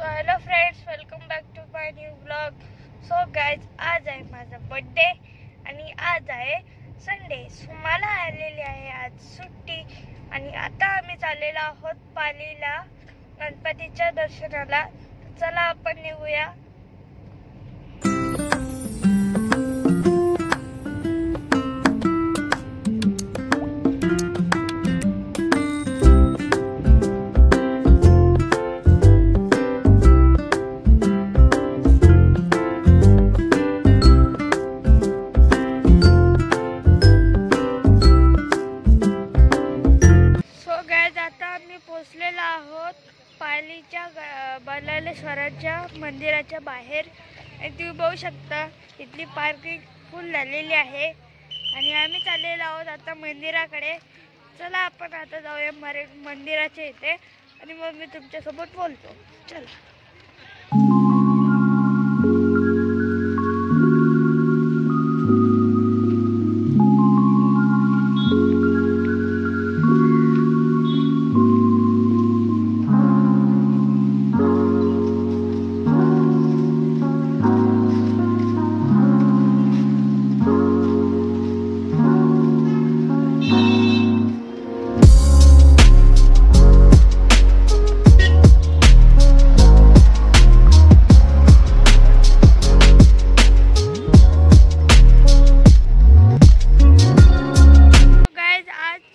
So hello friends, welcome back to my new blog. So guys, आज आहे माझा birthday आणि आज आहे संडे. सो मला आलेली आहे आज सुट्टी आणि आता आम्ही चाललेलो आहोत पालीला गणपतीच्या दर्शनाला. चला आपण निघूया. पोचलेलो आहोत पालीच्या बल्लाळेश्वराच्या मंदिराच्या बाहेर आणि तुम्ही बघू शकता इथली पार्किंग फुल झालेली आहे आणि आम्ही चाललेलो आहोत आता मंदिराकडे. चला आपण आता जाऊया मंदिराच्या इथे आणि मग मी तुमच्यासोबत बोलतो. चला.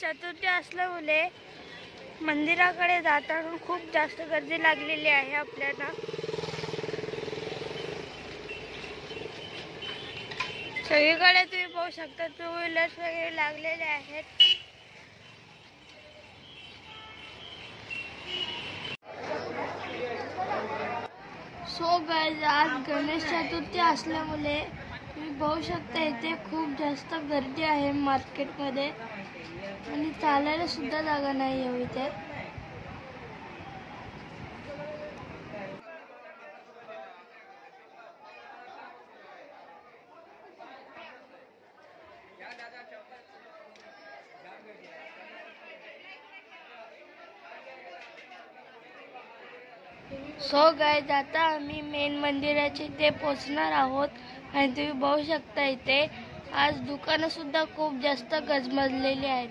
चतुर्थी असल्यामुळे मंदिराकडे जाताना खूप जास्त गर्दी लागलेली आहे आपल्याला. सगळीकडे तुम्ही पाहू शकता टू व्हीलर्स वगैरे लागलेले आहेत. सो गाइस, आज गणेश चतुर्थी असल्यामुळे तुम्ही पाहू शकता इथे खूप जास्त गर्दी आहे मार्केटमध्ये आणि चालायला सुद्धा जागा नाही आहे इथे. सो गाइस, आता आम्ही मेन मंदिराचे ते पोचणार आहोत आणि तुम्ही बघू शकता इथे आज दुकानं सुद्धा खूप जास्त गजबजलेली आहेत.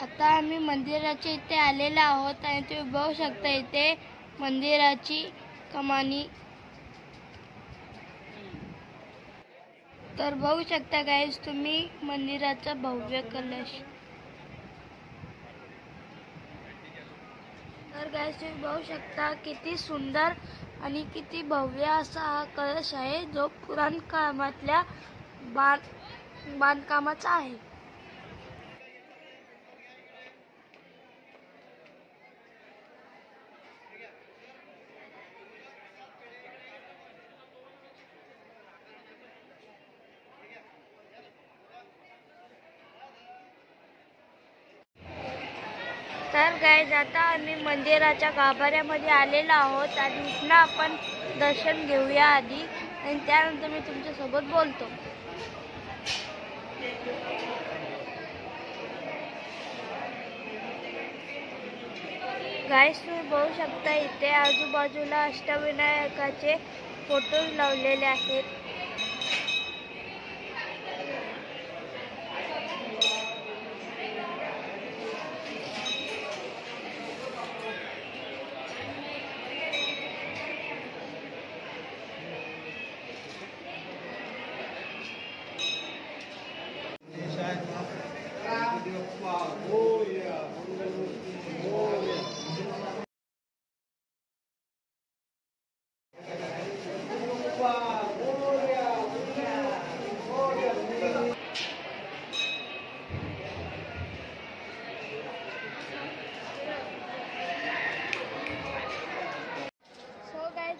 आता आम्ही मंदिराच्या इथे आलेलो आहोत आणि तुम्ही बघू शकता इथे मंदिराची कमानी. तर बघू शकता गाइस तुम्ही मंदिराचा भव्य कलश. तर गाइस तुम्ही बघू शकता किती सुंदर आणि किती भव्य असा हा कलश आहे जो पुराण काळातल्या बांधकामाचा आहे. तर गाइस, आता आम्ही मंदिराच्या गाभाऱ्यामध्ये आलेलो आहोत आणि इथनं आपण दर्शन घेऊया आधी आणि त्यानंतर मी तुमच्यासोबत बोलतो. गाइस, तुम्ही बघू शकता इथे आजूबाजूला अष्टविनायकाचे फोटोज लावलेले आहेत.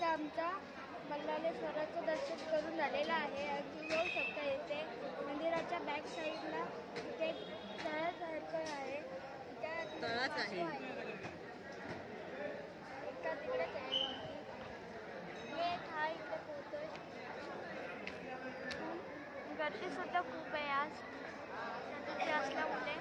आमचा बल्लाळेश्वराचं दर्शन करून झालेलं आहे आणि तुम्ही बघू शकता इथे मंदिराच्या बॅक साईडला इथे तळासारखं आहे. तळाच आहे एका तिकडेच आहे. हा इकडे पोहतोय. गर्दी सुद्धा खूप आहे आज चतुर्थी असल्यामुळे.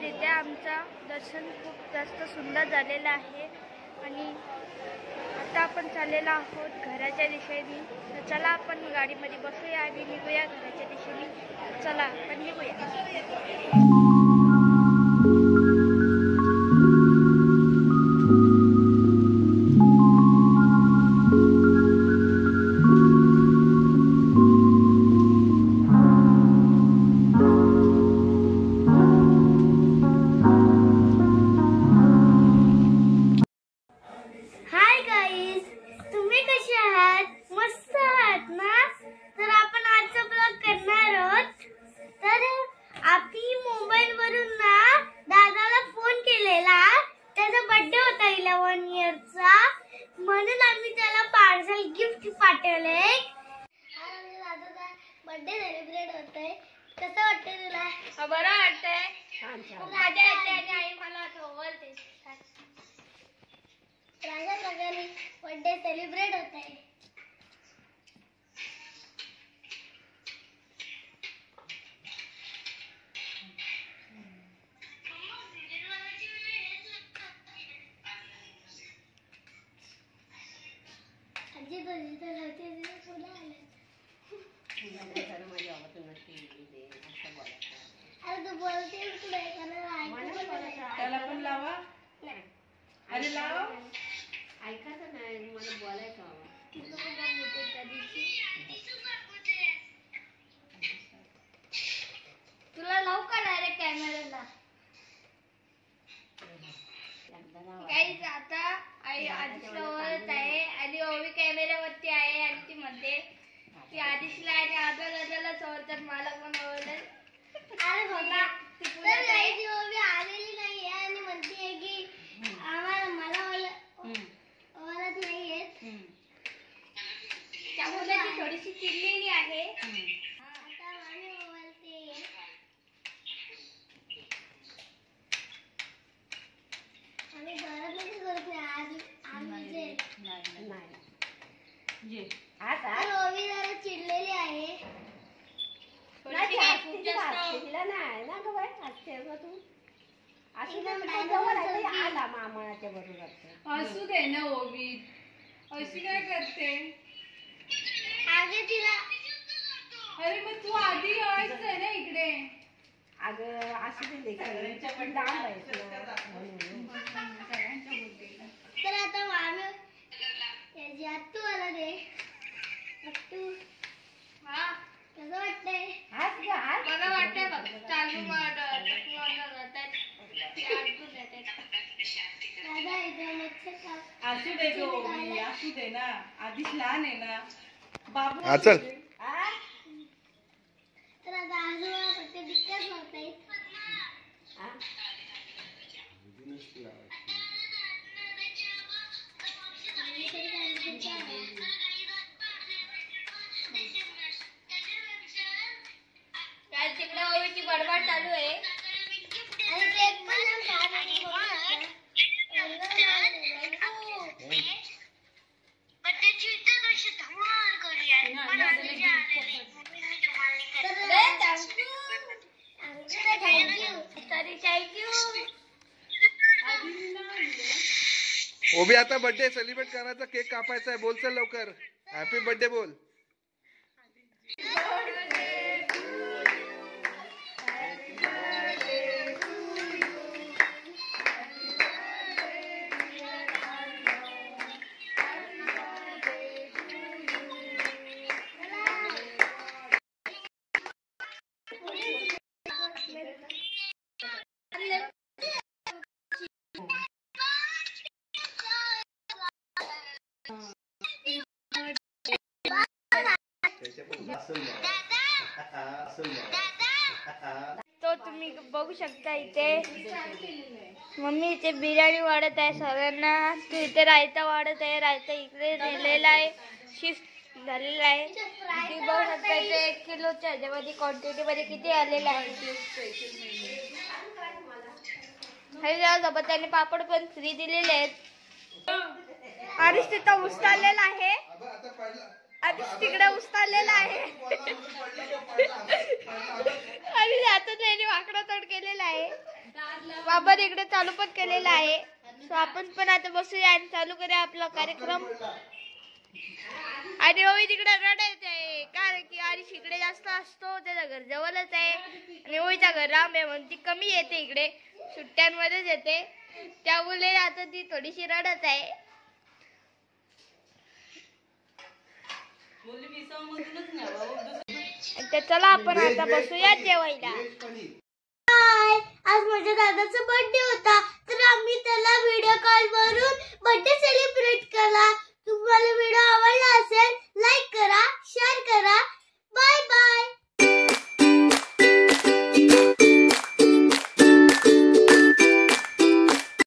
तिथे आमचा दर्शन खूप जास्त सुंदर झालेलं आहे आणि आता आपण चाललेलो आहोत घराच्या दिशेने. तर चला आपण गाडीमध्ये बसूया आणि निघूया घराच्या दिशेने. चला आपण निघूया. म्हणून आम्ही त्याला पार्सल गिफ्ट पाठवले. बर्थडे सेलिब्रेट होतोय. कसं वाटतंय तुला? बरं वाटतंय. मजा येते आणि आई मला बोलते. राजा प्रकारे बर्थडे सेलिब्रेट होतोय. त्याला पण लावा. अरे लावा. ऐकायचं नाही मला बोलायचं. तुला लावू का डायरेक्ट कॅमेराला? गाईज आता आई आदिशला आहे आणि ओवी कॅमेऱ्यावरती आहे आणि ती म्हणते की आदिशला आणि आदला चोरतात मला पण ओळखलं. अरे बघा ती ओवी आलेली नाहीये आणि म्हणते की मला ओळख नाही येत. त्यामुळे ती थोडीशी चिडलेली आहे. आता आम्ही ओळखते. आम्ही घरात करत नाही. आज आम्ही ओवी जरा चिडलेली आहे. असू दे ना ओवी. अशी काय करते? आगे तिला. अरे मग तू आधी यायचंय ना इकडे. अगं अशी पण डाळ तर आता आम्ही त्याची आत्तू आला दे. आत्तू कसं वाटतंय? मला वाटतंय बघ चालू असू दे गो असू दे ना. आधीच लहान आहे ना बाबू. चल तर आता आजोबा फक्त दिक्कत मारतायत. तिकडे ओवीची बडबड चालू आहे आणि केक पण छान आहे. ओबी आता बर्थडे सेलिब्रेट करायचा. केक कापायचा आहे. बोल चल लवकर. हॅपी बर्थडे बोल. तो तुम्ही बघू शकता इथे मम्मी इथे बिर्याणी वाढत आहे सर्वांना. तू इथे रायता वाढत आहे. रायता इकडे नेलेला आहे. शिफ्ट झालेला आहे. तुम्ही बघू शकता इथे 1 किलोच्या ह्याच्यामध्ये क्वांटिटी मध्ये किती आलेला आहे. सोबत त्यांनी पापड पण फ्री दिलेले आहेत. आरिश तिथं उचललेला आहे. आधीच तिकडे उचललेला आहे आणि आता त्याने वाकडा तोड केलेला आहे. बाबा इकडे चालू पण केलेला आहे. सो आपण पण आता बसूया आणि चालू करूया आपला कार्यक्रम. आणि ओवी तिकडे रडायचं आहे कारण की आणि इकडे जास्त असतो, त्याचं घर जवळच आहे आणि ओवीचं घर लांब आहे म्हणून ती कमी येते, इकडे सुट्ट्यांमध्येच येते. त्यामुळे आता ती थोडीशी रडत आहे. तर चला आपण आता बसूया जेवायला. आज माझ्या दादाचा बर्थडे होता तर आम्ही त्याला